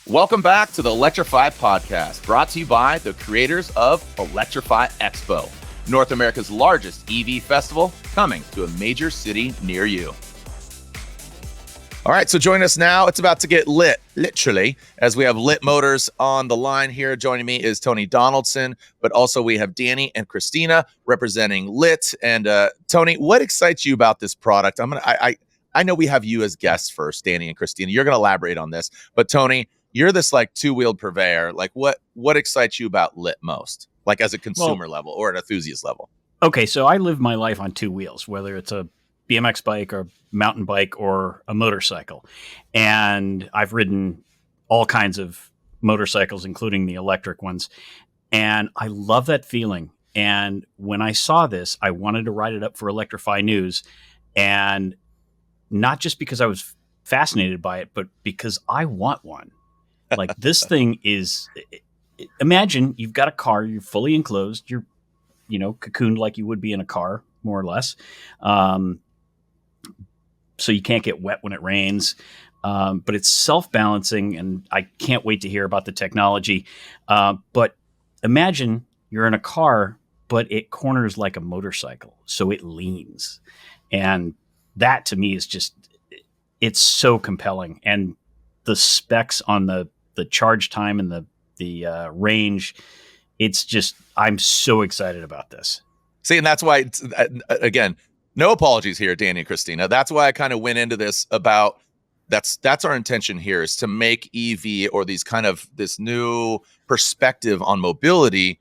Welcome back to the Electrify podcast, brought to you by the creators of Electrify Expo, North America's largest EV festival, coming to a major city near you. All right, so join us now. It's about to get lit, literally, as we have Lit Motors on the line here. Joining me is Tony Donaldson, but also we have Danny and Kristina representing Lit. And Tony, what excites you about this product? I know we have you as guests first, Danny and Kristina. You're going to elaborate on this, but Tony, you're this like two-wheeled purveyor. Like what excites you about Lit most? Like as a consumer level or an enthusiast level? Okay, so I live my life on two wheels, whether it's a BMX bike or mountain bike or a motorcycle. And I've ridden all kinds of motorcycles, including the electric ones. And I love that feeling. And when I saw this, I wanted to write it up for Electrify News. And not just because I was fascinated by it, but because I want one. Like this thing is, imagine you've got a car, you're fully enclosed, you're, cocooned like you would be in a car, more or less. So you can't get wet when it rains, but it's self-balancing, and I can't wait to hear about the technology. But imagine you're in a car, but it corners like a motorcycle, so it leans. And that to me is just, it's so compelling. And the specs on the charge time and the range, it's just, I'm so excited about this. See, and that's why, again, no apologies here, Danny and Kristina. That's why I kind of went into this about, that's our intention here, is to make EV or this new perspective on mobility.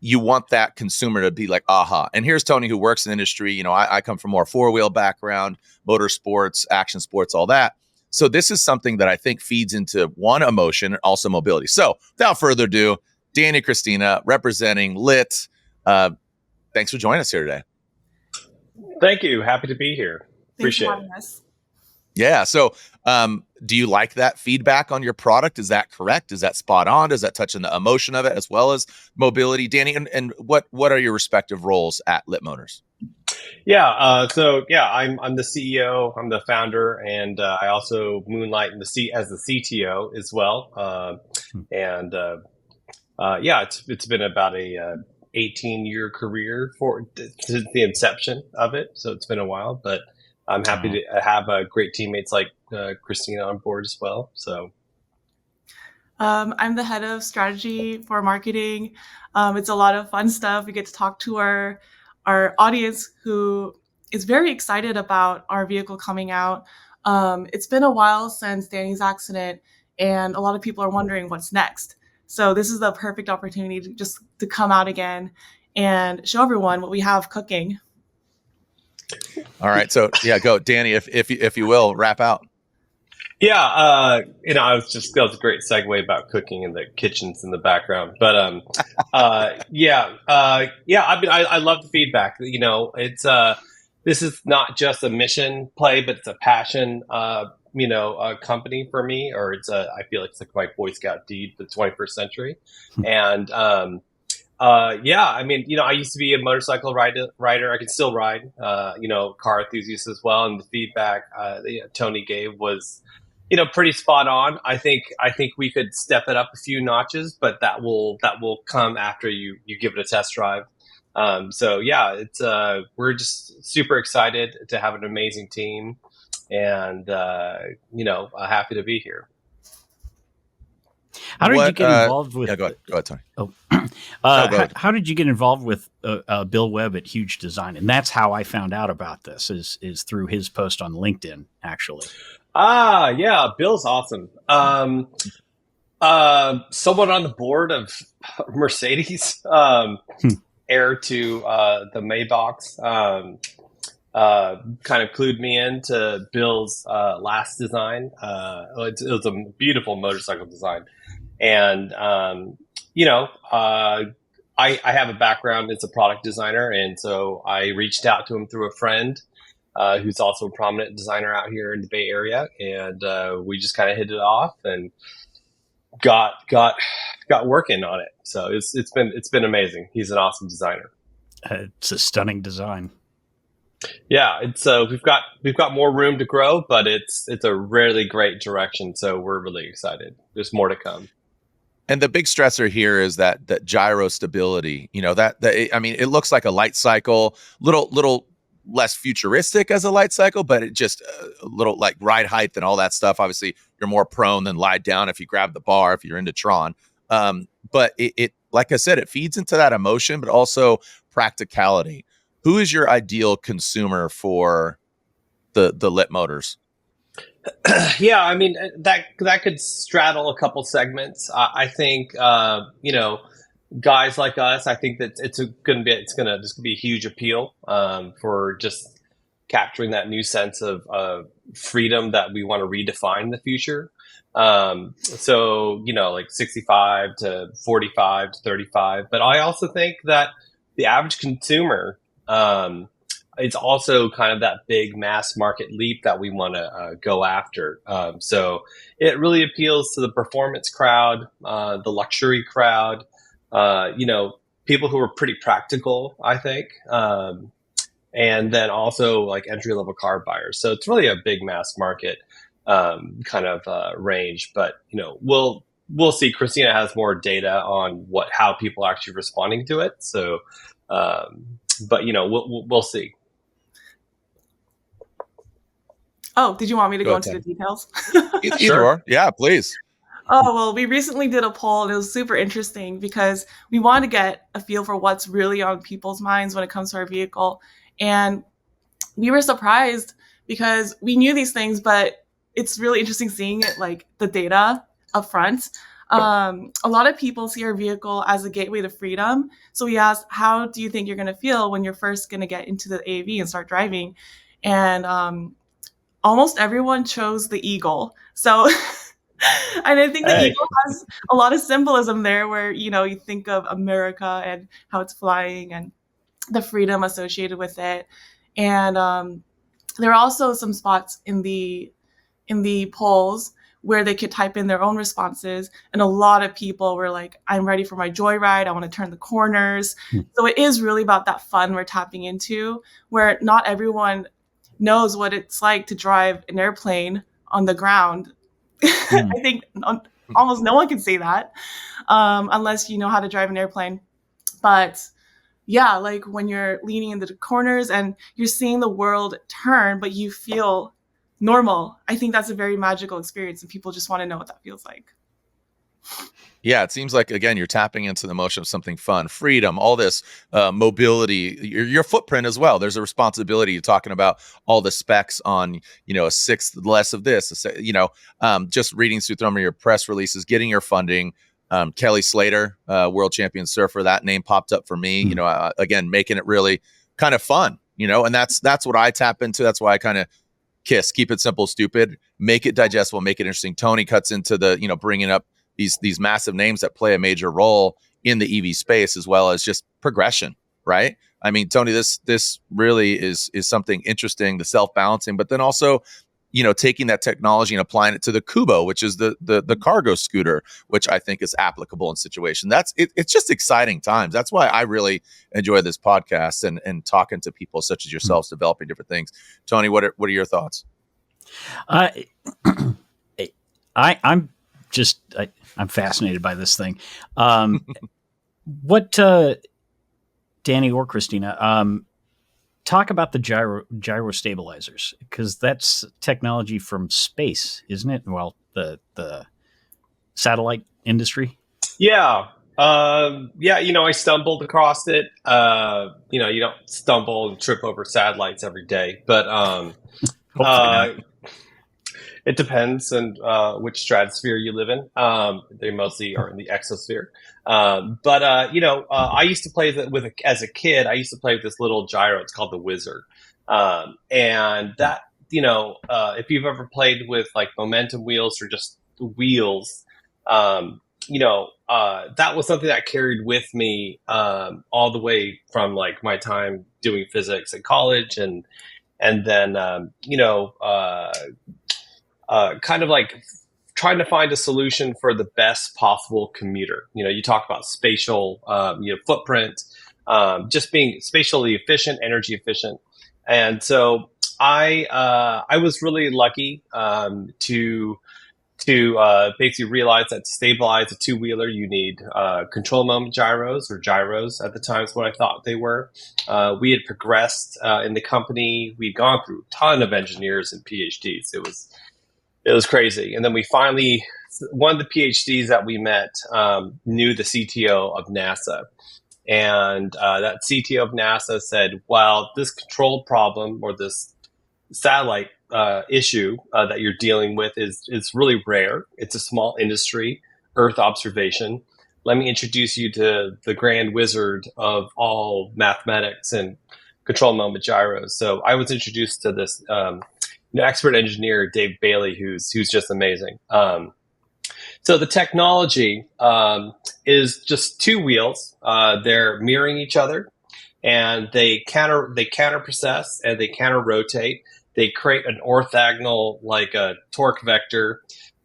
You want that consumer to be like, aha. And here's Tony, who works in the industry. I come from more four-wheel background, motorsports, action sports, all that. So this is something that I think feeds into one, emotion, and also mobility. So without further ado, Danny, Kristina, representing Lit. Thanks for joining us here today. Thank you. Happy to be here. Appreciate it. Us. Yeah. So do you like that feedback on your product? Is that correct? Is that spot on? Does that touch on the emotion of it as well as mobility? Danny, and what are your respective roles at Lit Motors? Yeah. I'm the CEO. I'm the founder, and I also moonlight in as the CTO as well. It's been about a 18-year career since the inception of it. So it's been a while, but I'm happy to have great teammates like Kristina on board as well. So I'm the head of strategy for marketing. It's a lot of fun stuff. We get to talk to our audience, who is very excited about our vehicle coming out. It's been a while since Danny's accident, and a lot of people are wondering what's next. So this is the perfect opportunity to come out again and show everyone what we have cooking. All right. So yeah, go Danny, if you will, wrap out. Yeah. that was a great segue about cooking in the kitchens in the background, but I love the feedback. It's this is not just a mission play, but it's a passion, company for me, or I feel like it's like my Boy Scout deed for the 21st century. And, I used to be a motorcycle rider. I can still ride, car enthusiast as well. And the feedback, Tony gave was, pretty spot on. I think we could step it up a few notches, but that will come after you give it a test drive. We're just super excited to have an amazing team, and happy to be here. How did you get involved with? Yeah, go ahead, Tony. Oh, how did you get involved with Bill Webb at Huge Design? And that's how I found out about this is through his post on LinkedIn, actually. Yeah, Bill's awesome. Someone on the board of Mercedes, heir to the Maybachs, kind of clued me into Bill's last design. It was a beautiful motorcycle design. And, I have a background as a product designer. And so I reached out to him through a friend who's also a prominent designer out here in the Bay Area. And we just kind of hit it off and got working on it. So it's been amazing. He's an awesome designer. It's a stunning design. Yeah, it's we've got more room to grow, but it's a really great direction. So we're really excited. There's more to come. And the big stressor here is that gyro stability. I mean, it looks like a light cycle, little less futuristic as a light cycle, but it just a little like ride height and all that stuff. Obviously, you're more prone than lie down if you grab the bar if you're into Tron. But it like I said, it feeds into that emotion, but also practicality. Who is your ideal consumer for the lit motors? Yeah, I mean that could straddle a couple segments. I think guys like us. I think that it's going to just be a huge appeal for just capturing that new sense of freedom that we want to redefine in the future. So like 65 to 45 to 35. But I also think that the average consumer. It's also kind of that big mass market leap that we want to go after. So it really appeals to the performance crowd, the luxury crowd, people who are pretty practical, I think. And then also like entry level car buyers. So it's really a big mass market kind of range. But, we'll see. Kristina has more data on how people are actually responding to it. So, but we'll see. Oh, did you want me to go into the details? Sure. Yeah, please. Oh, well, we recently did a poll and it was super interesting because we wanted to get a feel for what's really on people's minds when it comes to our vehicle. And we were surprised because we knew these things, but it's really interesting seeing it, like the data up front. A lot of people see our vehicle as a gateway to freedom. So we asked, how do you think you're going to feel when you're first going to get into the AV and start driving? And almost everyone chose the Eagle. So, and I think the Eagle has a lot of symbolism there where, you think of America and how it's flying and the freedom associated with it. And there are also some spots in the polls where they could type in their own responses. And a lot of people were like, I'm ready for my joyride. I want to turn the corners. So it is really about that fun we're tapping into, where not everyone knows what it's like to drive an airplane on the ground. I think almost no one can say that unless you know how to drive an airplane. But yeah, like when you're leaning into the corners and you're seeing the world turn, but you feel normal. I think that's a very magical experience and people just want to know what that feels like. Yeah, it seems like, again, you're tapping into the emotion of something fun, freedom, all this mobility, your footprint as well. There's a responsibility. You're talking about all the specs on, a sixth less of this, just reading through some of your press releases, getting your funding. Kelly Slater, world champion surfer, that name popped up for me, again, making it really kind of fun, and that's what I tap into. That's why I kind of keep it simple, stupid, make it digestible, make it interesting. Tony cuts into the, bringing up these massive names that play a major role in the EV space, as well as just progression, right? I mean, Tony, this really is something interesting, the self-balancing, but then also, taking that technology and applying it to the Kubo, which is the cargo scooter, which I think is applicable in situation. It's just exciting times. That's why I really enjoy this podcast and talking to people such as yourselves, developing different things. Tony, what are your thoughts? I'm fascinated by this thing. What, Danny or Kristina, talk about the gyro-stabilizers, because that's technology from space, isn't it? Well, the satellite industry. Yeah. I stumbled across it. You don't stumble and trip over satellites every day, but Hopefully not. It depends on which stratosphere you live in. They mostly are in the exosphere. But I used to play as a kid. I used to play with this little gyro. It's called the Wizard. And that, if you've ever played with like momentum wheels or just wheels, that was something that carried with me all the way from like my time doing physics in college, and then kind of like trying to find a solution for the best possible commuter. You talk about spatial, footprint, just being spatially efficient, energy efficient. And so I was really lucky to basically realize that to stabilize a two-wheeler, you need control moment gyros, or gyros at the time is what I thought they were. We had progressed in the company. We'd gone through a ton of engineers and PhDs. It was crazy. And then we finally, one of the PhDs that we met knew the CTO of NASA. And that CTO of NASA said, well, this control problem or this satellite issue that you're dealing with is really rare. It's a small industry, Earth observation. Let me introduce you to the grand wizard of all mathematics and control moment gyros. So I was introduced to this expert engineer, Dave Bailey, who's just amazing. So the technology is just two wheels. They're mirroring each other, and they counter process and they counter rotate. They create an orthogonal, like a torque vector,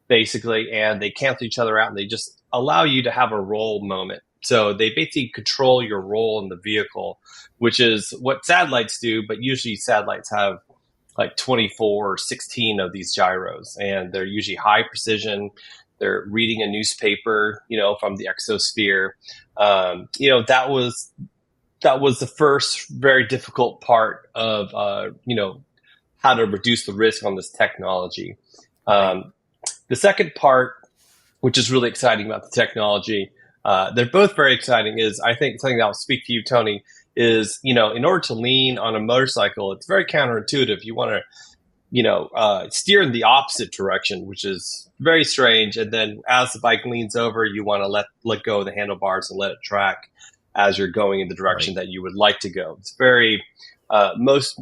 basically, and they cancel each other out, and they just allow you to have a roll moment. So they basically control your roll in the vehicle, which is what satellites do, but usually satellites have like 24 or 16 of these gyros, and they're usually high precision. They're reading a newspaper, from the exosphere. That was the first very difficult part of, how to reduce the risk on this technology. The second part, which is really exciting about the technology, they're both very exciting, is I think something that will speak to you, Tony, is, in order to lean on a motorcycle, it's very counterintuitive. You want to, steer in the opposite direction, which is very strange. And then as the bike leans over, you want to let go of the handlebars and let it track as you're going in the direction that you would like to go. It's very, most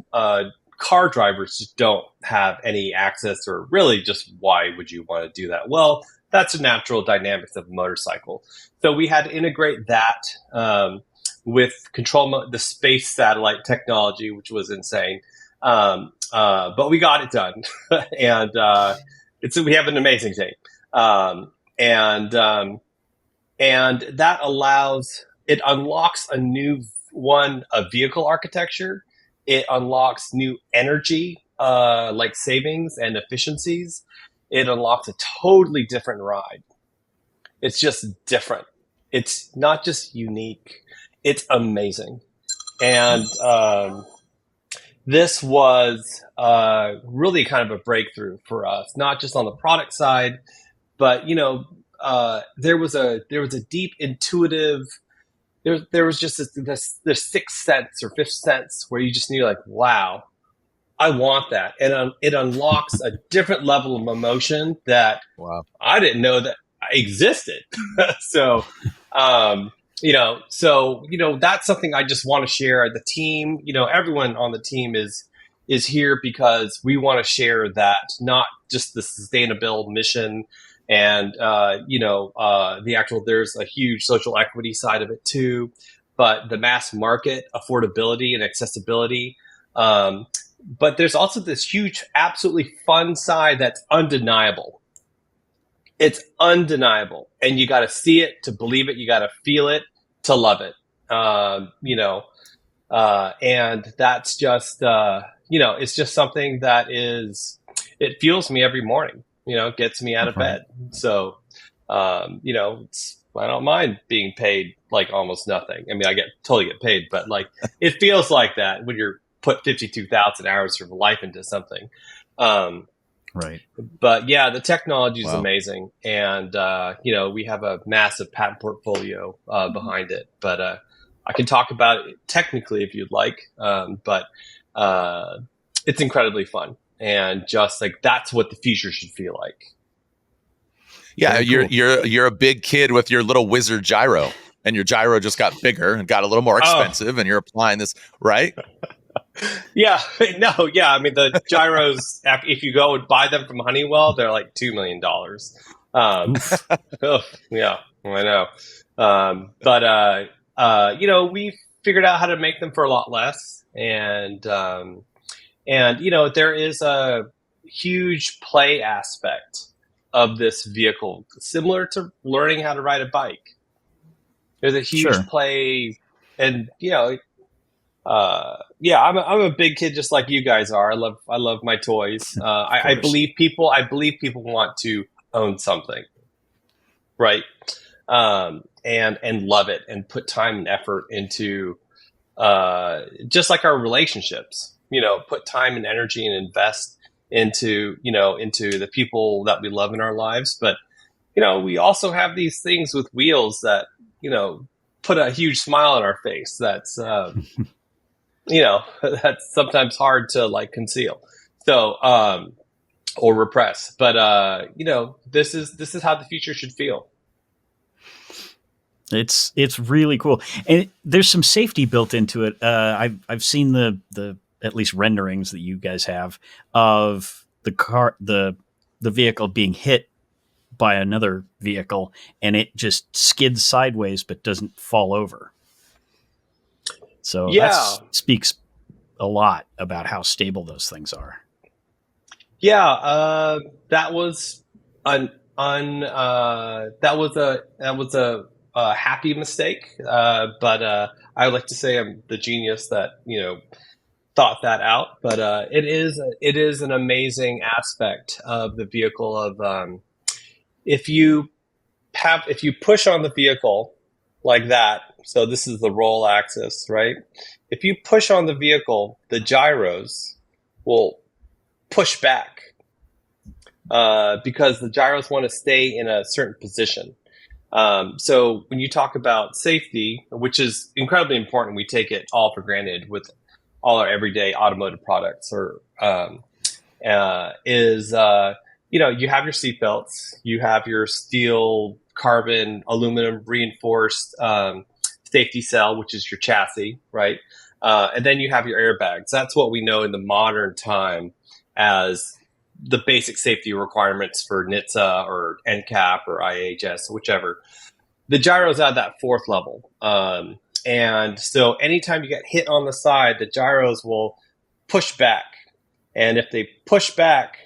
car drivers just don't have any access, or really just why would you want to do that? Well, that's the natural dynamics of a motorcycle. So we had to integrate that with the space satellite technology, which was insane. But we got it done, and we have an amazing team, and that unlocks a vehicle architecture. It unlocks new energy, like savings and efficiencies. It unlocks a totally different ride. It's just different. It's not just unique. It's amazing. And this was really kind of a breakthrough for us, not just on the product side, but there was a deep intuitive. There was just this sixth sense or fifth sense where you just knew, like, wow, I want that, and it unlocks a different level of emotion that I didn't know that existed. So. That's something I just want to share. The team, everyone on the team is here because we want to share that, not just the sustainable mission and, there's a huge social equity side of it too, but the mass market, affordability and accessibility. But there's also this huge, absolutely fun side that's undeniable. It's undeniable, and you got to see it to believe it. You got to feel it to love it. And that's just, it's just something that it fuels me every morning, gets me out of bed. So, I don't mind being paid like almost nothing. I mean, I totally get paid, but like, it feels like that when you're put 52,000 hours of life into something. Right. But yeah, the technology is amazing. And, we have a massive patent portfolio behind it. But I can talk about it technically if you'd like. But it's incredibly fun. And just like, that's what the future should feel like. Yeah, you're a big kid with your little wizard gyro. And your gyro just got bigger and got a little more expensive. And you're applying this, right? Yeah, no, yeah. I mean, the gyros, if you go and buy them from Honeywell, they're like $2 million. Yeah, I know. But we figured out how to make them for a lot less. And there is a huge play aspect of this vehicle, similar to learning how to ride a bike. There's a huge play, and yeah, I'm a big kid just like you guys are. I love my toys. I believe people want to own something, right? And love it and put time and effort into just like our relationships. Put time and energy and invest into the people that we love in our lives. But we also have these things with wheels that put a huge smile on our face. That's that's sometimes hard to like conceal. So or repress. But this is how the future should feel. It's really cool, and there's some safety built into it. I've seen the at least renderings that you guys have of the car, the vehicle being hit by another vehicle, and it just skids sideways but doesn't fall over. So that speaks a lot about how stable those things are. Yeah, that was a happy mistake, but I would like to say I'm the genius that thought that out. But it is an amazing aspect of the vehicle. Of if you push on the vehicle like that, so this is the roll axis, right? If you push on the vehicle, the gyros will push back because the gyros want to stay in a certain position. So when you talk about safety, which is incredibly important, we take it all for granted with all our everyday automotive products, or you have your seatbelts, you have your steel, carbon, aluminum reinforced safety cell, which is your chassis, right? And then you have your airbags. That's what we know in the modern time as the basic safety requirements for NHTSA or NCAP or IHS, whichever. The gyros at that fourth level. And so anytime you get hit on the side, the gyros will push back. And if they push back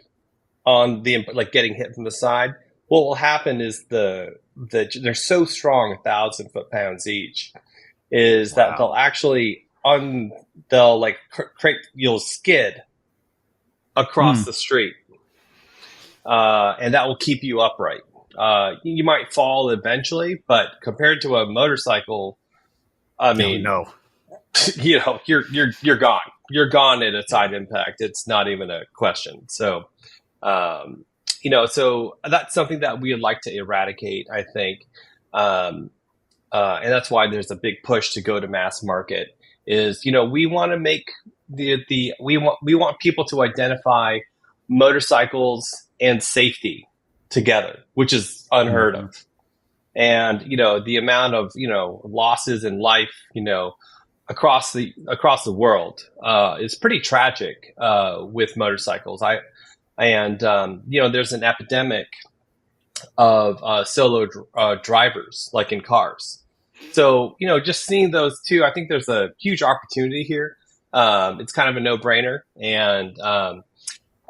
on like getting hit from the side, what will happen is they're so strong, 1,000 foot-pounds each, is that they'll actually you'll skid across the street. And that will keep you upright. You might fall eventually, but compared to a motorcycle, I mean, no. You're gone. You're gone at a side impact. It's not even a question. So, so that's something that we would like to eradicate, I think. And that's why there's a big push to go to mass market. Is we want to make we want people to identify motorcycles and safety together, which is unheard of. And the amount of losses in life across the world is pretty tragic with motorcycles. There's an epidemic of solo drivers, like in cars. So just seeing those two, I think there's a huge opportunity here. It's kind of a no-brainer, and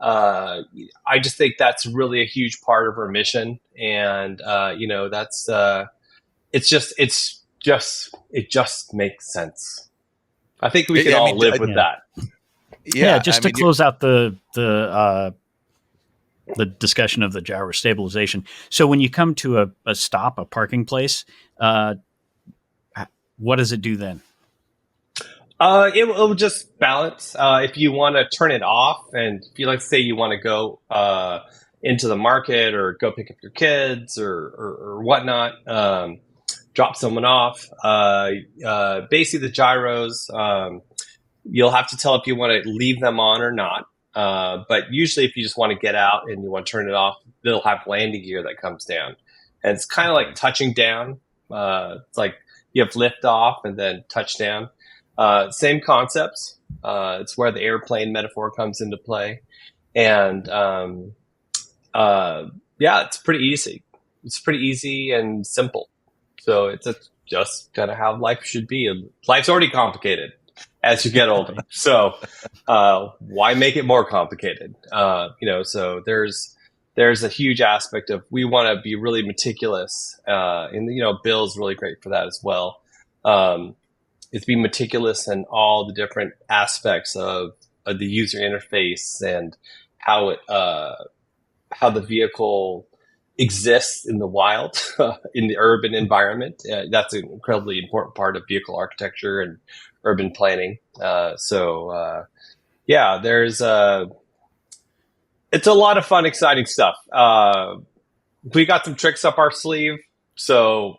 I just think that's really a huge part of our mission. And that's it just makes sense. I think we can all live with that. Yeah, just to close out the discussion of the gyro stabilization. So when you come to a stop, a parking place, what does it do then? It will just balance. If you want to turn it off, and if you say you want to go into the market or go pick up your kids or whatnot, drop someone off. Basically, the gyros, you'll have to tell if you want to leave them on or not. But usually, if you just want to get out and you want to turn it off, they'll have landing gear that comes down, and it's kind of like touching down. It's like you have lift off and then touch down. Same concepts. It's where the airplane metaphor comes into play. And it's pretty easy. It's pretty easy and simple. So it's just kind of how life should be. And life's already complicated as you get older. So why make it more complicated? So there's a huge aspect of we want to be really meticulous. And Bill's really great for that as well. is be meticulous in all the different aspects of the user interface and how the vehicle exists in the wild, in the urban environment. That's an incredibly important part of vehicle architecture and urban planning. It's a lot of fun, exciting stuff. We got some tricks up our sleeve, so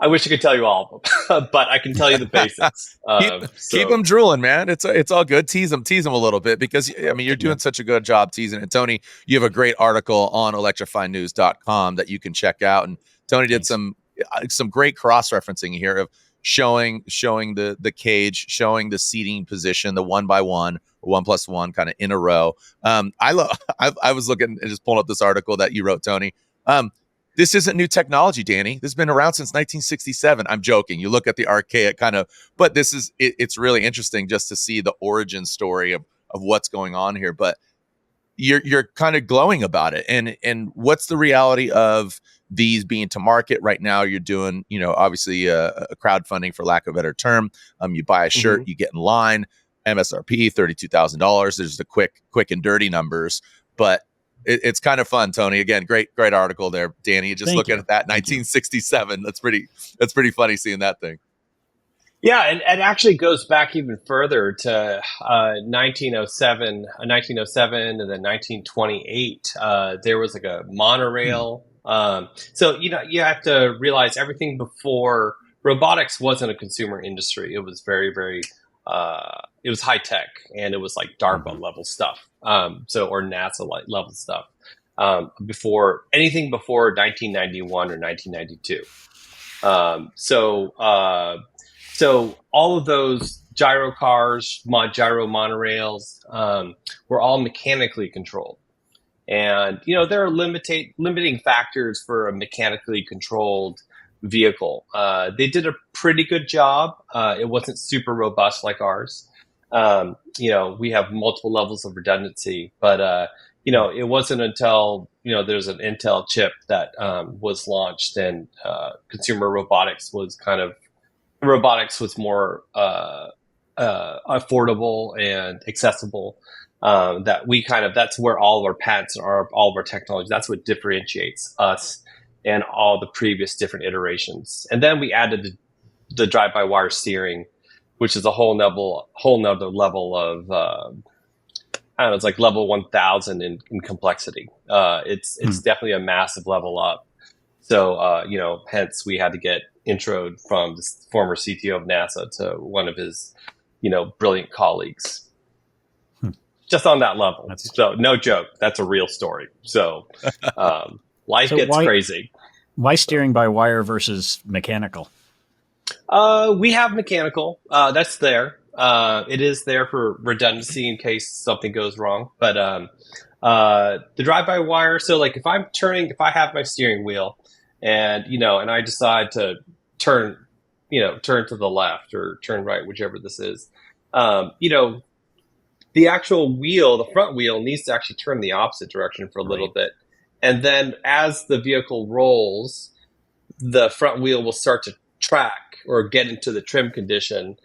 I wish I could tell you all of them, but I can tell you the basics. Keep them drooling, man. It's all good. Tease them a little bit, because I mean, you're doing such a good job teasing it. Tony, you have a greght article on electrifynews.com that you can check out. And Tony did some great cross-referencing here of showing the cage, showing the seating position, the 1x1 or 1+1 kind of in a row. I was looking and just pulling up this article that you wrote, Tony. This isn't new technology, Danny. This has been around since 1967. I'm joking. You look at the archaic kind of, but this is, it's really interesting just to see the origin story of what's going on here. But you're kind of glowing about it. And what's the reality of these being to market right now? You're doing, obviously a crowdfunding, for lack of a better term. You buy a shirt, you get in line, MSRP $32,000. There's the quick and dirty numbers, but it's kind of fun, Tony. Again, great article there, Danny. Just looking at that 1967. That's pretty funny seeing that thing. Yeah, and it actually goes back even further to 1907, and then 1928. There was like a monorail. So you have to realize everything before robotics wasn't a consumer industry. It was very, very it was high tech, and it was like DARPA level stuff. Or NASA level stuff. Before 1991 or 1992. So all of those gyro cars, gyro monorails, were all mechanically controlled. And, there are limiting factors for a mechanically controlled vehicle. They did a pretty good job. It wasn't super robust like ours. We have multiple levels of redundancy, but, it wasn't until, there's an Intel chip that was launched, and consumer robotics was more affordable and accessible. That's where all of our patents are, all of our technology. That's what differentiates us and all the previous different iterations. And then we added the drive-by-wire steering, which is a whole nother level of, it's like level 1000 in complexity. It's definitely a massive level up. So, hence we had to get introed from the former CTO of NASA to one of his, brilliant colleagues. Just on that level. So no joke. That's a real story. So life gets crazy. Why steering by wire versus mechanical? We have mechanical. That's there. It is there for redundancy in case something goes wrong. But the drive-by-wire. So like if I have my steering wheel, and and I decide to turn to the left or turn right, whichever this is, the actual wheel, the front wheel, needs to actually turn the opposite direction for a little bit. And then as the vehicle rolls, the front wheel will start to track or get into the trim condition,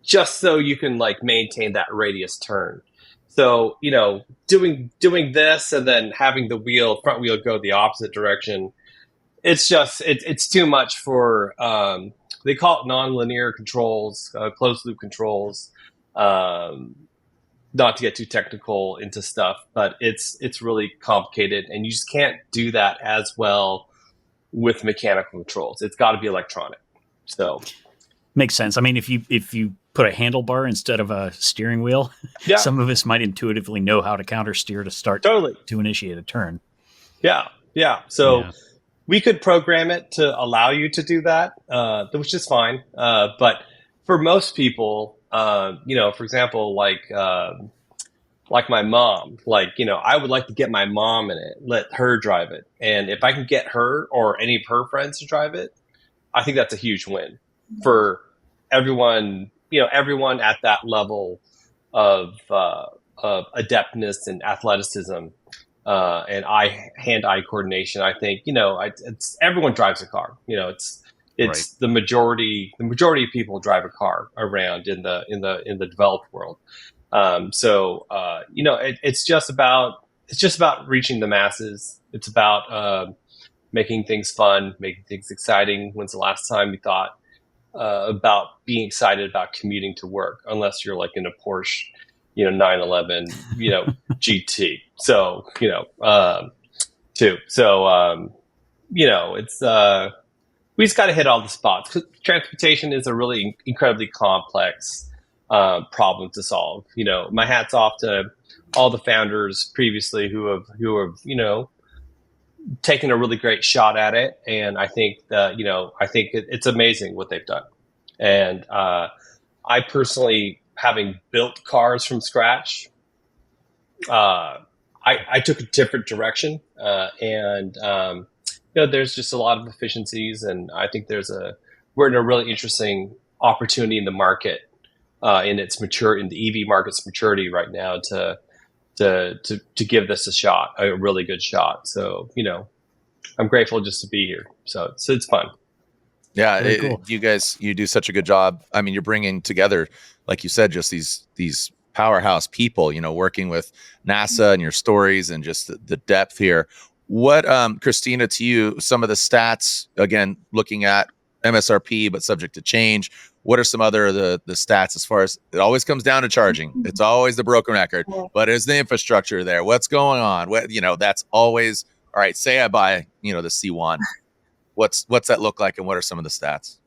just so you can maintain that radius turn. So, doing this and then having the front wheel go the opposite direction, it's just, it's too much for, they call it nonlinear controls, closed loop controls. Not to get too technical into stuff, but it's really complicated, and you just can't do that as well with mechanical controls. It's got to be electronic. So makes sense. I mean, if you put a handlebar instead of a steering wheel, some of us might intuitively know how to counter steer to start to initiate a turn. Yeah. So we could program it to allow you to do that, which is fine. But for most people, for example, like my mom, I would like to get my mom in it, let her drive it. And if I can get her or any of her friends to drive it, I think that's a huge win for everyone, everyone at that level of adeptness and athleticism, and hand-eye coordination. I think, it's everyone drives a car, it's the majority of people drive a car around in the developed world. It's just about reaching the masses. It's about making things fun, making things exciting. When's the last time you thought about being excited about commuting to work? Unless you're like in a Porsche, 911, GT. So, too. So, it's we just got to hit all the spots. 'Cause transportation is a really incredibly complex problem to solve. My hat's off to all the founders previously who have taken a really great shot at it. And I think that, it's amazing what they've done. And I personally, having built cars from scratch, I took a different direction. There's just a lot of efficiencies, and I think we're in a really interesting opportunity in the market, in the EV market's maturity right now to give this a really good shot. So, I'm grateful just to be here. So it's fun. Yeah. Cool. You do such a good job. I mean, you're bringing together, like you said, just these powerhouse people, working with NASA, and your stories and just the depth here. What, Kristina, to you, some of the stats, again, looking at MSRP, but subject to change. What are some other the stats as far as it always comes down to charging? It's always the broken record, but is the infrastructure there? What's going on? That's always, all right, say I buy, the C1. What's that look like, and what are some of the stats?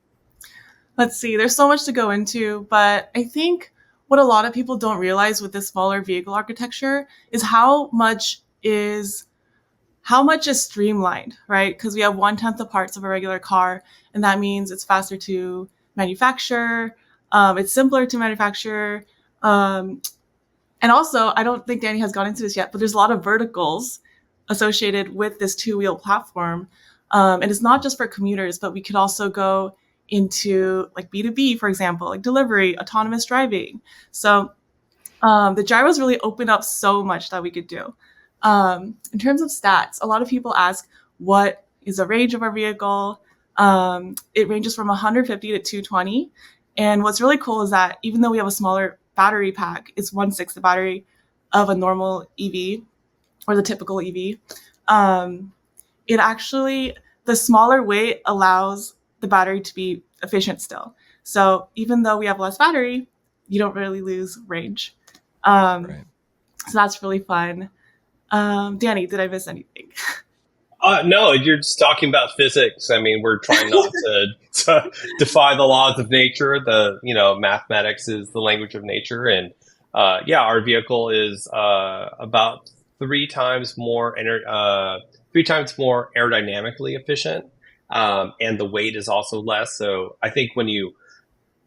Let's see. There's so much to go into, but I think what a lot of people don't realize with this smaller vehicle architecture is how much is streamlined, right? Because we have 1/10 the parts of a regular car, and that means it's faster to manufacture. It's simpler to manufacture. And also, I don't think Danny has gone into this yet, but there's a lot of verticals associated with this two-wheel platform. And it's not just for commuters, but we could also go into like B2B, for example, like delivery, autonomous driving. So the gyros really open up so much that we could do. In terms of stats, a lot of people ask, what is the range of our vehicle? It ranges from 150 to 220. And what's really cool is that even though we have a smaller battery pack, it's 1/6 the battery of a normal EV or the typical EV. The smaller weight allows the battery to be efficient still. So even though we have less battery, you don't really lose range. Right. So that's really fun. Danny, did I miss anything? No, you're just talking about physics. I mean, we're trying not to defy the laws of nature. Mathematics is the language of nature. And our vehicle is about 3 times more aerodynamically efficient. And the weight is also less. So I think when you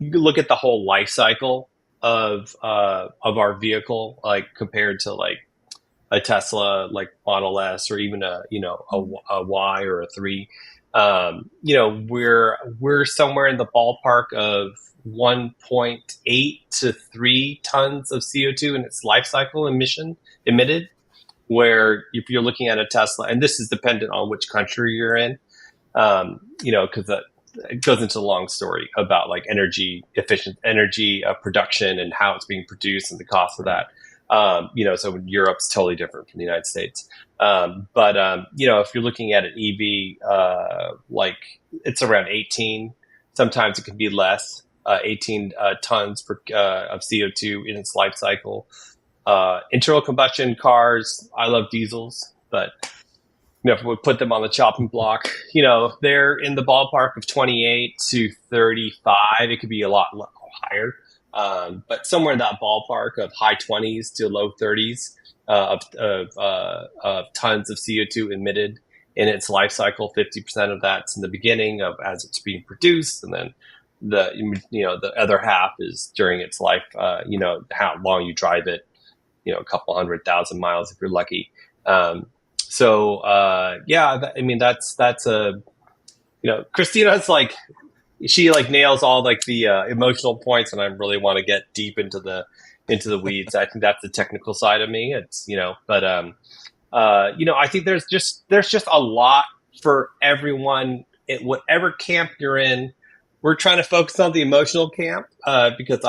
look at the whole life cycle of our vehicle, like compared to like a Tesla, like Model S, or even a Y or a 3, we're somewhere in the ballpark of 1.8 to 3 tons of CO2 in its life cycle emitted. Where if you're looking at a Tesla, and this is dependent on which country you're in, because it goes into a long story about like energy production and how it's being produced and the cost of that. So Europe's totally different from the United States. If you're looking at an EV, like it's around 18, sometimes it can be less, 18 tons of CO2 in its life cycle. Internal combustion cars, I love diesels, but if we put them on the chopping block, they're in the ballpark of 28 to 35. It could be a lot higher. But somewhere in that ballpark of high 20s to low 30s of tons of CO2 emitted in its life cycle. 50% of that's in the beginning as it's being produced, and then the other half is during its life. How long you drive it. A couple 100,000 miles if you're lucky. That's a Kristina's like. She like nails all like the emotional points, and I really want to get deep into the weeds. I think that's the technical side of me. It's I think there's just a lot for everyone whatever camp you're in, we're trying to focus on the emotional camp because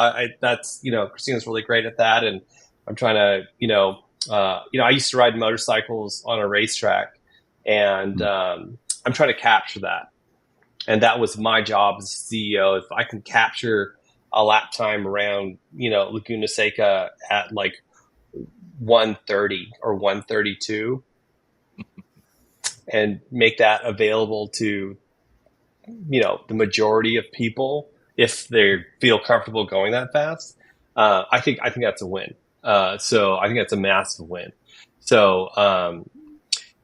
that's, Kristina's really great at that. And I'm trying to, I used to ride motorcycles on a racetrack, and I'm trying to capture that. And that was my job as CEO. If I can capture a lap time around, Laguna Seca at like 1:30 or 1:32 and make that available to, the majority of people, if they feel comfortable going that fast, I think that's a win. So I think that's a massive win. So,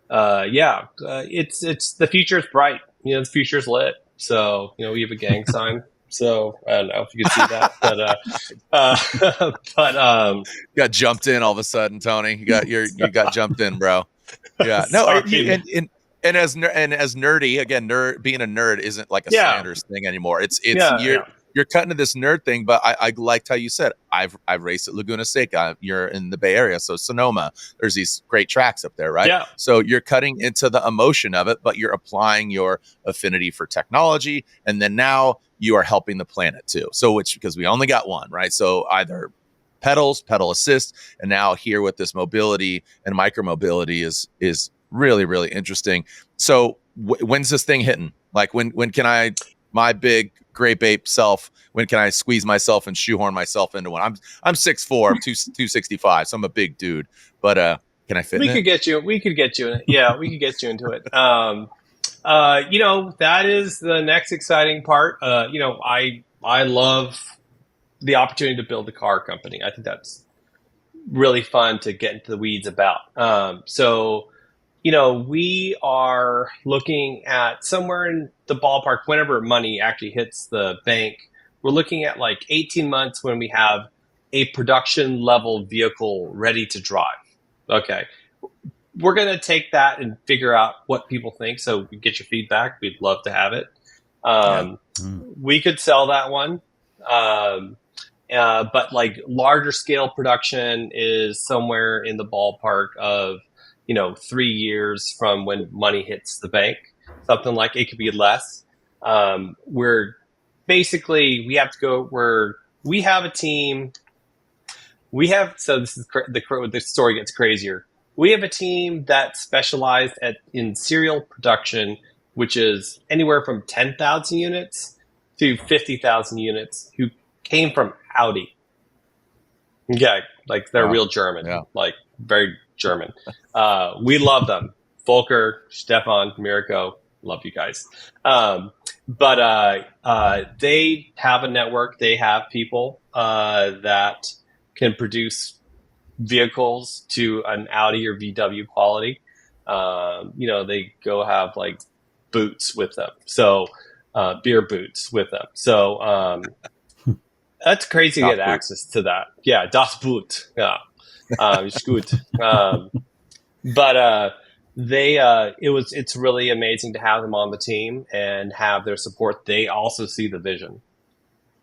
it's the future is bright. The future's lit. So, we have a gang sign. So I don't know if you can see that, but got jumped in all of a sudden, Tony. You got jumped in, bro. Yeah, no, and as nerdy again, being a nerd isn't like a slanderous thing anymore. It's you're cutting to this nerd thing, but I liked how you said I've raced at Laguna Seca. You're in the Bay Area, so Sonoma. There's these great tracks up there, right? Yeah. So you're cutting into the emotion of it, but you're applying your affinity for technology, and then now you are helping the planet too. So because we only got one, right? So either pedal assist, and now here with this mobility and micromobility is really, really interesting. So when's this thing hitting? Like when can I, my big grape ape self, when can I squeeze myself and shoehorn myself into one? I'm 6'4", 265, so I'm a big dude, but can I fit in it? We could get you in it. Yeah, we could get you into it. That is the next exciting part. I love the opportunity to build a car company. I think that's really fun to get into the weeds about. We are looking at somewhere in the ballpark, whenever money actually hits the bank, we're looking at like 18 months when we have a production level vehicle ready to drive. Okay. We're going to take that and figure out what people think. So we get your feedback. We'd love to have it. We could sell that one. But like larger scale production is somewhere in the ballpark of, 3 years from when money hits the bank, something like it could be less. We're basically, we have a team. So this is the story gets crazier. We have a team that specialized in serial production, which is anywhere from 10,000 units to 50,000 units, who came from Audi. Okay, like they're real German, like very German. We love them. Volker, Stefan, Mirko, love you guys. But they have a network. They have people that can produce vehicles to an Audi or VW quality. They go have like boots with them. So beer boots with them. So that's crazy to get access to that. Yeah, das Boot. Yeah. It's good. But it's really amazing to have them on the team and have their support. They also see the vision.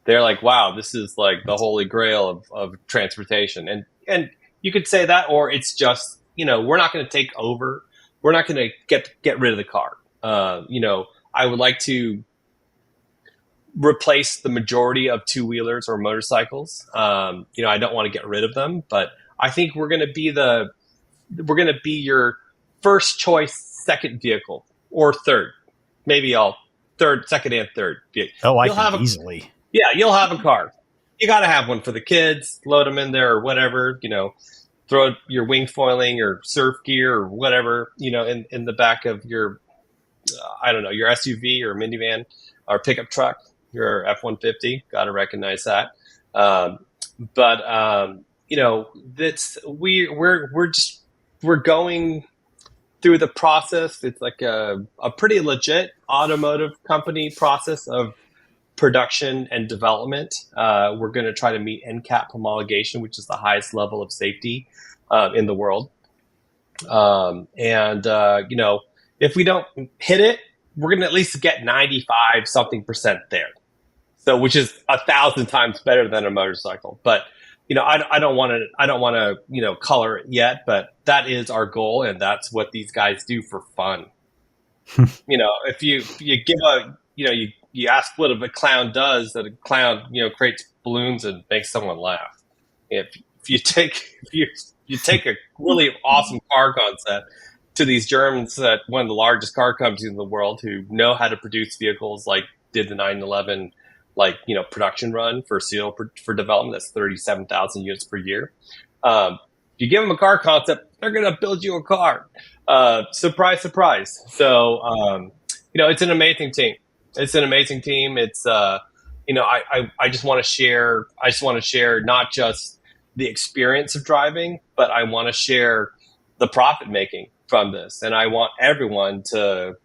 They're like, wow, this is like the holy grail of transportation. And you could say that, or it's just, we're not going to take over. We're not going to get rid of the car. I would like to replace the majority of two-wheelers or motorcycles. I don't want to get rid of them, but I think we're going to be your first choice second vehicle, or third, maybe second and third. Oh, I can easily. Yeah, you'll have a car. You got to have one for the kids. Load them in there or whatever. Throw your wing foiling or surf gear or whatever. In the back of your, your SUV or minivan or pickup truck. Your F-150. Got to recognize that. That's we're going through the process. It's like a pretty legit automotive company process of production and development. We're going to try to meet NCAP homologation, which is the highest level of safety in the world. If we don't hit it, we're going to at least get 95 something percent there. So, which is 1,000 times better than a motorcycle. But I don't want to color it yet, but that is our goal, and that's what these guys do for fun. If you give you ask what a clown does, that a clown creates balloons and makes someone laugh. If you take a really awesome car concept to these Germans, that one of the largest car companies in the world, who know how to produce vehicles, like did the 911 production run for serial for development, that's 37,000 units per year. If you give them a car concept, they're going to build you a car. Surprise, surprise. So it's an amazing team. It's I just want to share. I just want to share not just the experience of driving, but I want to share the profit making from this. And I want everyone to,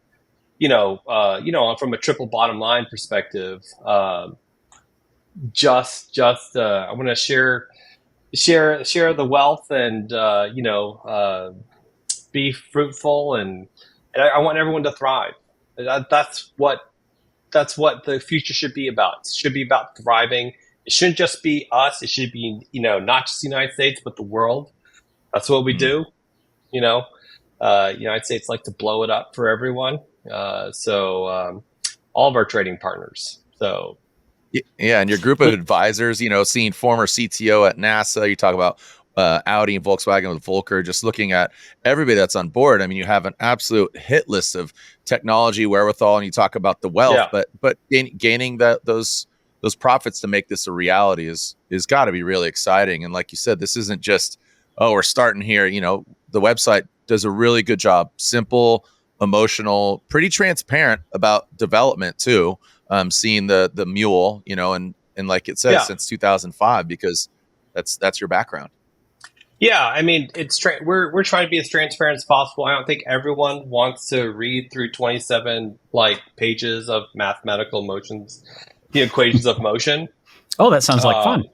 from a triple bottom line perspective, I want to share the wealth and, be fruitful. And I want everyone to thrive. That's what the future should be about. It should be about thriving. It shouldn't just be us. It should be, not just the United States, but the world. That's what we do. United States like to blow it up for everyone. So all of our trading partners. So. Yeah. And your group of advisors, seeing former CTO at NASA, you talk about Audi and Volkswagen with Volker, just looking at everybody that's on board. I mean, you have an absolute hit list of technology wherewithal, and you talk about the wealth, but gaining those profits to make this a reality is got to be really exciting. And like you said, this isn't just, we're starting here. The website does a really good job, simple, emotional, pretty transparent about development too. Seeing the mule, and like it says, since 2005, because that's your background. Yeah, I mean, we're trying to be as transparent as possible. I don't think everyone wants to read through 27 pages of mathematical motions, the equations of motion. Oh, that sounds like fun.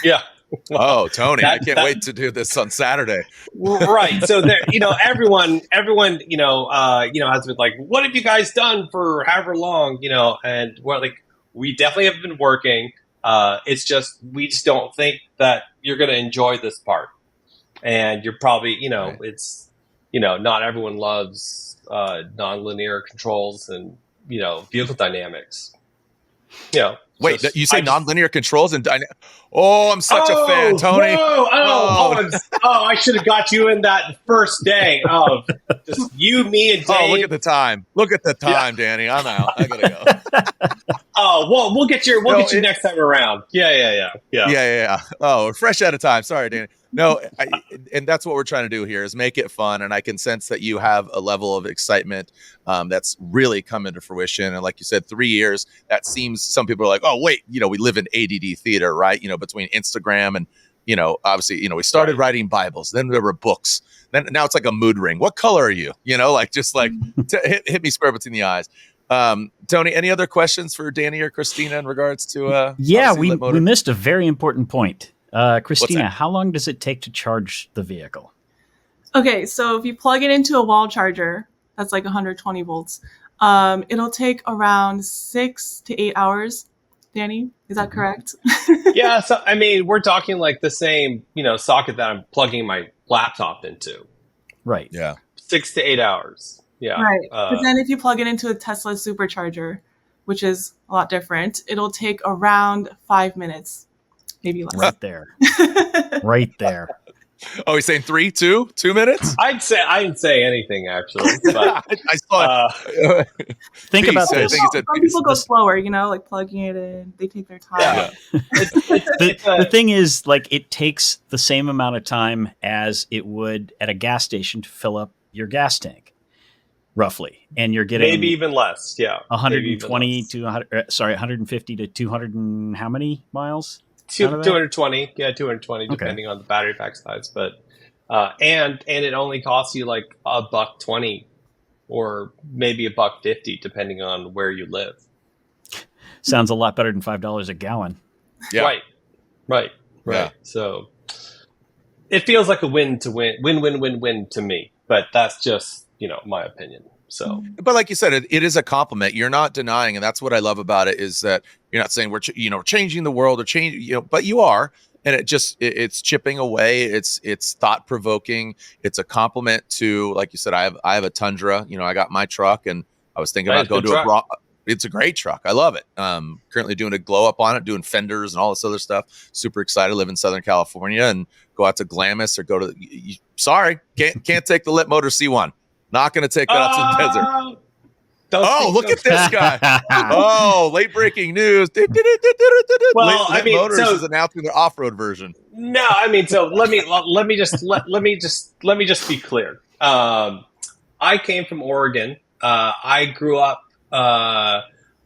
Yeah. Oh, Tony, I can't wait to do this on Saturday. Right. So there, everyone, has been like, what have you guys done for however long, and we're like, we definitely have been working. It's just, we just don't think that you're going to enjoy this part. And you're probably, right. It's, not everyone loves nonlinear controls and, vehicle dynamics. Wait, you say nonlinear controls and Oh, I'm such a fan, Tony. I should have got you in that first day of just you, me, and Dave. Oh, look at the time. Danny. I'm out. I gotta go. We'll get you next time around. Yeah. Oh, we're fresh out of time. Sorry, Danny. No, and that's what we're trying to do here is make it fun. And I can sense that you have a level of excitement that's really come into fruition. And like you said, 3 years, that seems, some people are like, oh, wait, we live in ADD theater, right? Between Instagram and, obviously, we started writing Bibles, then there were books. Then now it's like a mood ring. What color are you? Hit me square between the eyes. Tony, any other questions for Danny or Kristina in regards to? We missed a very important point. Kristina, how long does it take to charge the vehicle? Okay, so if you plug it into a wall charger, that's like 120 volts. It'll take around 6 to 8 hours. Danny, is that correct? Yeah, so I mean, we're talking like the same, socket that I'm plugging my laptop into. Right. Yeah. 6 to 8 hours. Yeah. Right. But then if you plug it into a Tesla supercharger, which is a lot different, it'll take around 5 minutes. Maybe less. Right there. Oh, he's saying 2 minutes? I didn't say anything actually. But, I saw think about this. Some people go slower, like plugging it in. They take their time. Yeah. The thing is, it takes the same amount of time as it would at a gas station to fill up your gas tank, roughly. And you're getting maybe even less. Yeah. 120 to 150 to 200 and how many miles? 220, 220, depending on the battery pack size. But and it only costs you like $1.20 or maybe $1.50, depending on where you live. Sounds a lot better than $5 a gallon. Yeah. Right. Yeah. So it feels like a win to me. But that's just my opinion. So, but like you said, it is a compliment. You're not denying, and that's what I love about it is that you're not saying we're changing the world or but you are, and it's chipping away. It's thought provoking. It's a compliment to, like you said, I have a Tundra. I got my truck, and I was thinking about going to it's a great truck. I love it. Currently doing a glow up on it, doing fenders and all this other stuff. Super excited. Live in Southern California and go out to Glamis or go to. Sorry, can't take the Lit Motor C1. Not going to take that out to the desert. Look at this guy. Late breaking news. Well, Lit Motors is announcing their off-road version. No, I mean, so let me just be clear. I came from Oregon. I grew up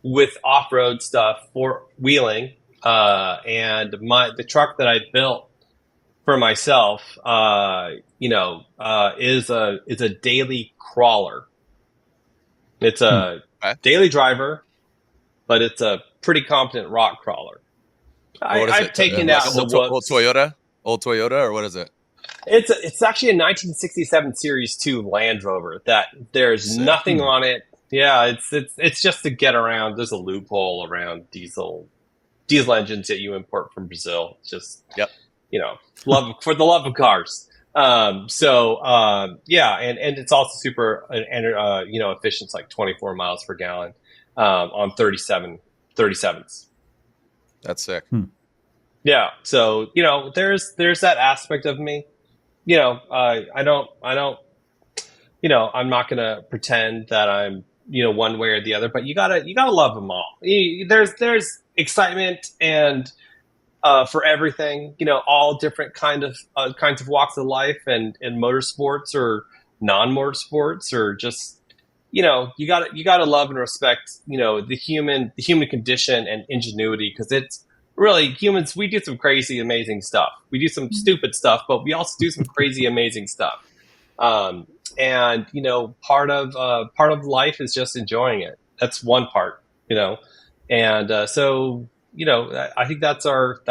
with off-road stuff for wheeling, and the truck that I built for myself, is a daily crawler. It's a daily driver, but it's a pretty competent rock crawler. I've taken out the old Toyota, or what is it? It's actually a 1967 Series 2 Land Rover that there's nothing on it. Yeah, it's just to get around. There's a loophole around diesel engines that you import from Brazil. It's just for the love of cars. And it's also super efficient. It's like 24 miles per gallon on 37s. That's sick. Yeah. So, there's that aspect of me. I'm not going to pretend that I'm, one way or the other, but you gotta love them all. There's excitement and, for everything, all different kinds of walks of life and motorsports or non-motorsports or just, you gotta love and respect, the human condition and ingenuity, because it's really humans. We do some crazy, amazing stuff. We do some stupid stuff, but we also do some crazy, amazing stuff. And part of life is just enjoying it. That's one part, and so. I think that's our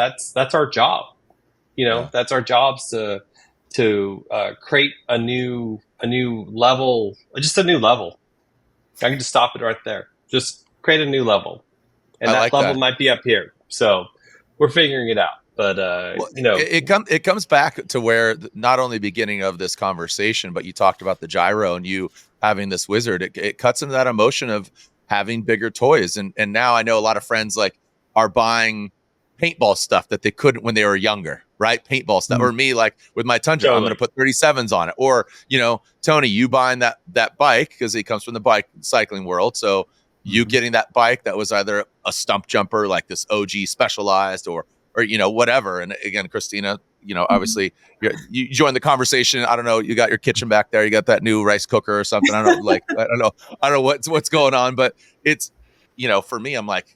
job. That's our jobs to create a new level, just a new level. I can just stop it right there. Just create a new level, and that level might be up here. So we're figuring it out. But it comes back to where not only beginning of this conversation, but you talked about the gyro and you having this wizard. It cuts into that emotion of having bigger toys, and now I know a lot of friends are buying paintball stuff that they couldn't when they were younger, right? Paintball stuff. Or me, like with my Tundra, I'm going to put 37s on it. Or, Tony, you buying that bike because it comes from the bike cycling world. So you getting that bike that was either a stump jumper, like this OG Specialized or whatever. And again, Kristina, obviously you joined the conversation. I don't know. You got your kitchen back there. You got that new rice cooker or something. I don't know. I don't know what's going on, but it's, for me, I'm like,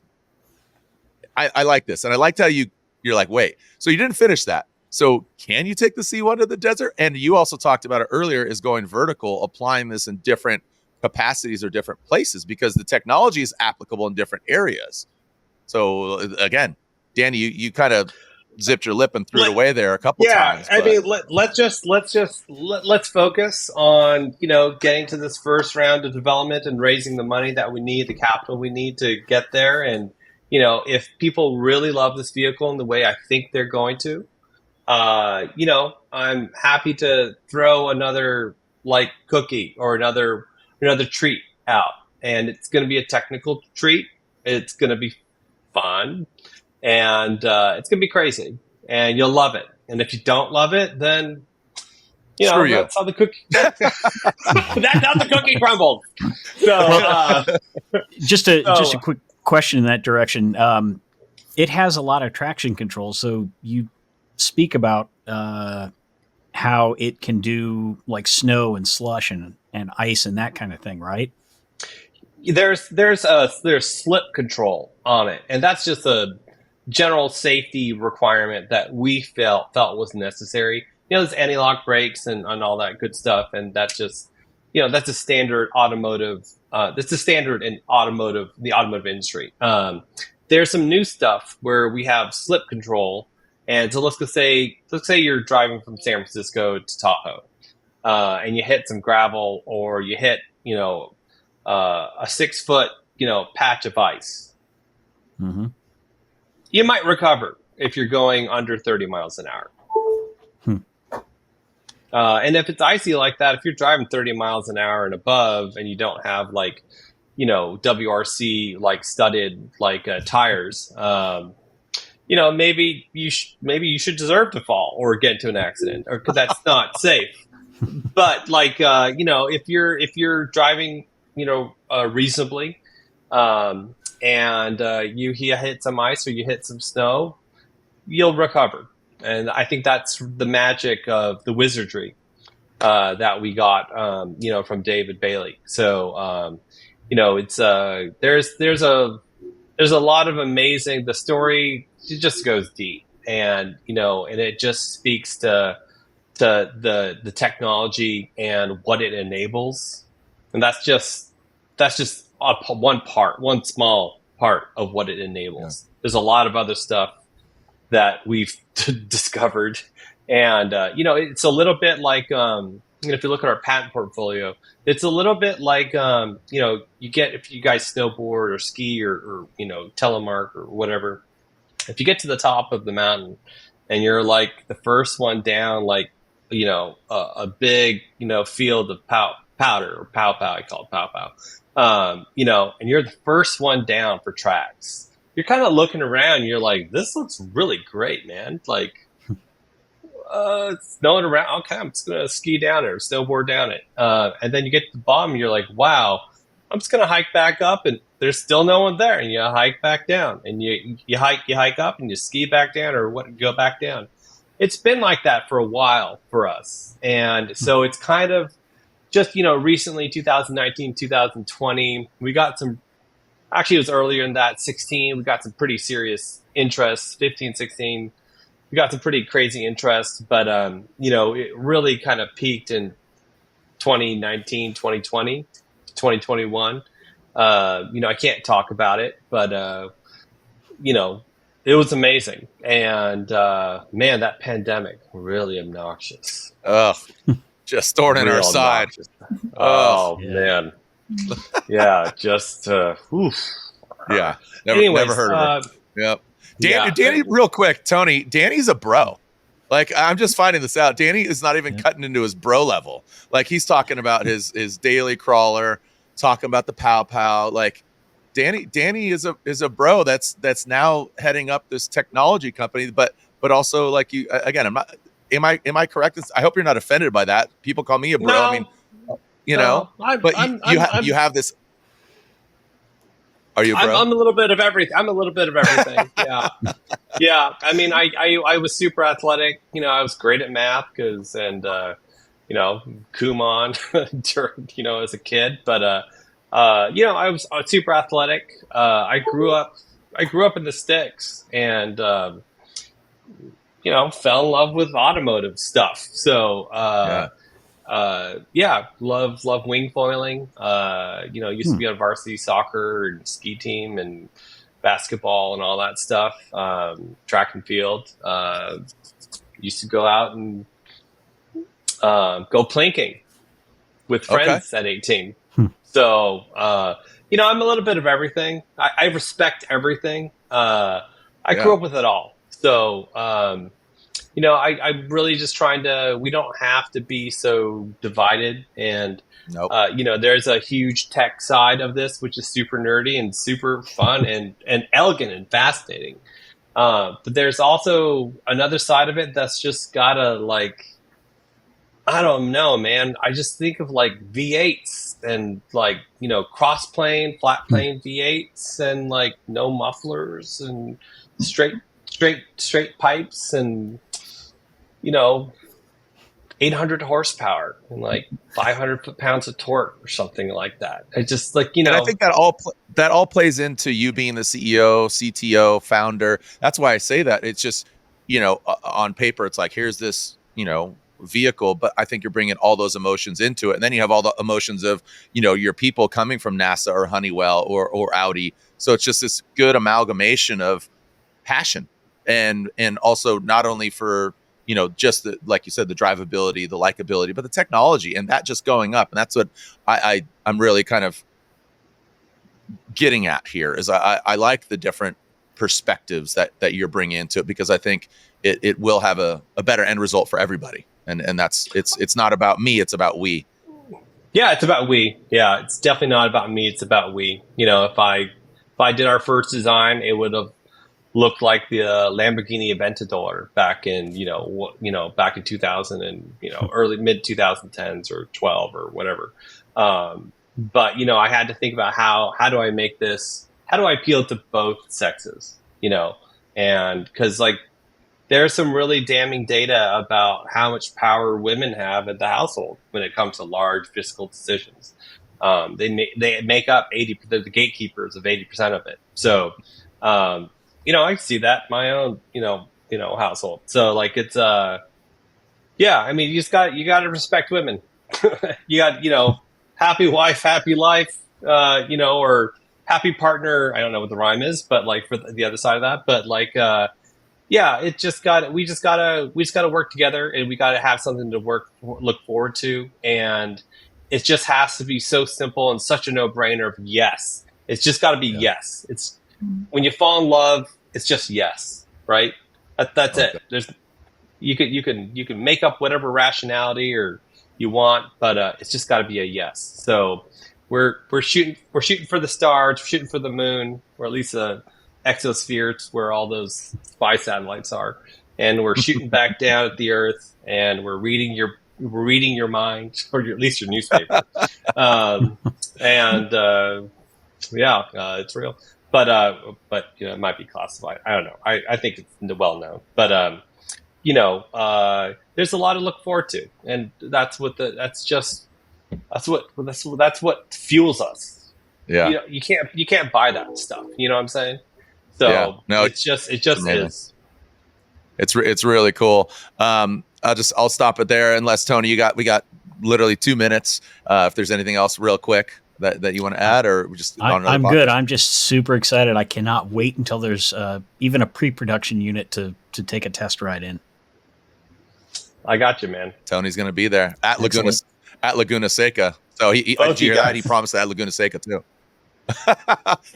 I like this. And I liked how you're like, wait, so you didn't finish that. So can you take the C1 to the desert? And you also talked about it earlier, is going vertical, applying this in different capacities or different places, because the technology is applicable in different areas. So again, Danny, you kind of zipped your lip and threw it away there a couple times. I mean, let's focus on, getting to this first round of development and raising the money that we need, the capital we need to get there. And, if people really love this vehicle in the way I think they're going to, I'm happy to throw another cookie or another treat out, and it's going to be a technical treat. It's going to be fun, and it's going to be crazy, and you'll love it. And if you don't love it, then that's how the cookie. That's how the cookie crumbled. So, just a quick question in that direction. It has a lot of traction control, so you speak about how it can do like snow and slush and ice and that kind of thing, right? There's slip control on it, and that's just a general safety requirement that we felt was necessary. There's anti-lock brakes and all that good stuff, and that's just that's a standard automotive. That's a standard in the automotive industry. There's some new stuff where we have slip control, and so let's say you're driving from San Francisco to Tahoe, and you hit some gravel or you hit a 6 foot patch of ice. Mm-hmm. You might recover if you're going under 30 miles an hour. And if it's icy like that, if you're driving 30 miles an hour and above and you don't have WRC like studded like tires, maybe you should deserve to fall or get into an accident, or because that's not safe. But like if you're driving reasonably, and you hit some ice or you hit some snow, you'll recover. And I think that's the magic of the wizardry that we got from David Bailey. So it's there's a lot of amazing, the story just goes deep, and and it just speaks to the technology and what it enables. And that's just one small part of what it enables. Yeah. There's a lot of other stuff that we've discovered, and it's a little bit like if you look at our patent portfolio, it's a little bit like you get, if you guys snowboard or ski or telemark or whatever, if you get to the top of the mountain and you're like the first one down, like a big field of powder, or pow, I call it pow, and you're the first one down for tracks. You're kind of looking around, and you're like, this looks really great, man. Like, it's snowing around. Okay, I'm just going to ski down it or snowboard down it. And then you get to the bottom, and you're like, wow, I'm just going to hike back up, and there's still no one there. And you hike back down, and you hike up, and you ski back down, or go back down. It's been like that for a while for us. And so it's kind of just, recently, 2019, 2020, we got some. Actually, it was earlier than that, 16. We got some pretty serious interest, 15, 16. We got some pretty crazy interest, but, it really kind of peaked in 2019, 2020, 2021. I can't talk about it, but, it was amazing. And, man, that pandemic, really obnoxious. Ugh, just thorn in our side. Oh, yeah. Man. Yeah, just oof. Yeah. Never heard of her. Yep. Danny, real quick, Tony, Danny's a bro. Like, I'm just finding this out. Danny is not even cutting into his bro level. Like, he's talking about his daily crawler, talking about the pow. Like, Danny is a bro that's now heading up this technology company, but also, like, you again, am I correct? I hope you're not offended by that. People call me a bro. No. I mean, you have this. Are you a bro? I'm a little bit of everything. Yeah. Yeah. I mean, I was super athletic. I was great at math Kumon, as a kid. But, I was super athletic. I grew up in the sticks and, fell in love with automotive stuff. So, love wing foiling. Used to be on varsity soccer and ski team and basketball and all that stuff. Track and field. Used to go out and go planking with friends at 18. So, I'm a little bit of everything. I respect everything. I grew up with it all. So, I'm really just trying to, we don't have to be so divided. And, there's a huge tech side of this, which is super nerdy and super fun and elegant and fascinating. But there's also another side of it that's just gotta, like, I don't know, man. I just think of like V8s and like, cross plane, flat plane V8s and like no mufflers and straight pipes and, 800 horsepower and like 500 foot-pounds of torque or something like that. I just like, And I think that all plays into you being the CEO, CTO, founder. That's why I say that. It's just, on paper, it's like, here's this, vehicle, but I think you're bringing all those emotions into it. And then you have all the emotions of, your people coming from NASA or Honeywell or Audi. So it's just this good amalgamation of passion and also not only for, just the, like you said, the drivability, the likability, but the technology and that just going up. And that's what I'm really kind of getting at here is I like the different perspectives that you're bringing into it, because I think it will have a better end result for everybody. And that's, it's not about me, it's about we. Yeah, it's about we. Yeah, it's definitely not about me. It's about we. If I did our first design, it would have looked like the Lamborghini Aventador back in back in 2000 and early mid 2010s or 12 or whatever. But I had to think about how do I make this? How do I appeal to both sexes? And because there's some really damning data about how much power women have at the household when it comes to large fiscal decisions. They make up 80%. They're the gatekeepers of 80% of it. So, I see that in my own, household. So it's, you got to respect women. You got, happy wife, happy life, or happy partner. I don't know what the rhyme is, but for the other side of that, but we just gotta work together, and we gotta have something to look forward to. And it just has to be so simple and such a no-brainer of yes. It's just gotta be yes. It's when you fall in love, it's just yes, right? That's it. There's you can make up whatever rationality or you want, but it's just gotta be a yes. So we're shooting for the stars, we're shooting for the moon, or at least exosphere, where all those spy satellites are, and we're shooting back down at the Earth, and we're reading your mind, or at least your newspaper. It's real, but it might be classified. I don't know. I think it's well known, but there's a lot to look forward to, and that's what fuels us. Yeah, you can't buy that stuff. You know what I'm saying? So it just is. It's really cool. I'll stop it there, unless Tony, we got literally 2 minutes. If there's anything else real quick that you want to add, or just I'm good. I'm just super excited. I cannot wait until there's even a pre-production unit to take a test ride in. I got you, man. Tony's going to be there at Laguna Seca. So he promised that at Laguna Seca too.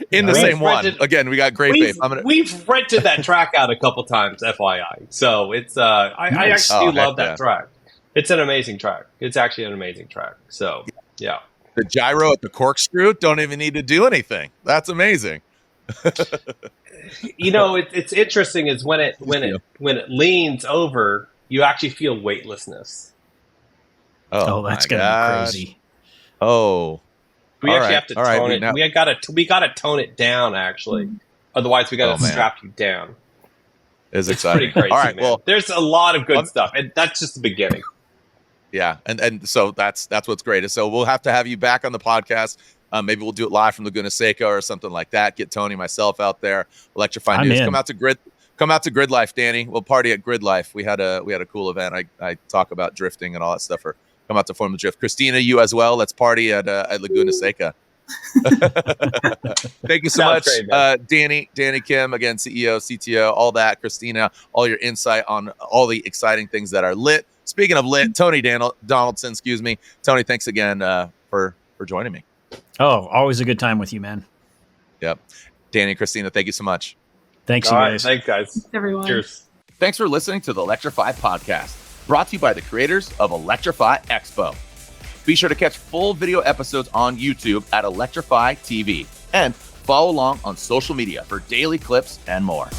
In the same one. Again, we got great babe. We've rented that track out a couple times, FYI. So it's I actually love that track. It's an amazing track. It's actually an amazing track. So yeah. The gyro at the corkscrew, don't even need to do anything. That's amazing. It's interesting is when it leans over, you actually feel weightlessness. Oh, that's gonna be crazy. Oh. We actually have to tone it. We got to tone it down, actually. Otherwise, we got to strap you down. It's exciting. Pretty crazy, all right, man. well, there's a lot of good stuff, and that's just the beginning. Yeah, and so that's what's great. So we'll have to have you back on the podcast. Maybe we'll do it live from Laguna Seca or something like that. Get Tony, myself out there. Electrify News. Come out to Grid Life, Danny. We'll party at Grid Life. We had a cool event. I talk about drifting and all that stuff. Come out to Form the Drift. Kristina, you as well. Let's party at Laguna Seca. Thank you so much, great, Danny Kim, again, CEO, CTO, all that. Kristina, all your insight on all the exciting things that are lit. Speaking of lit, Tony Donaldson, excuse me. Tony, thanks again for joining me. Oh, always a good time with you, man. Yep. Danny and Kristina, thank you so much. Thanks, you guys. Thanks, guys. Thanks, everyone. Cheers. Thanks for listening to the Electrify podcast, brought to you by the creators of Electrify Expo. Be sure to catch full video episodes on YouTube at Electrify TV and follow along on social media for daily clips and more.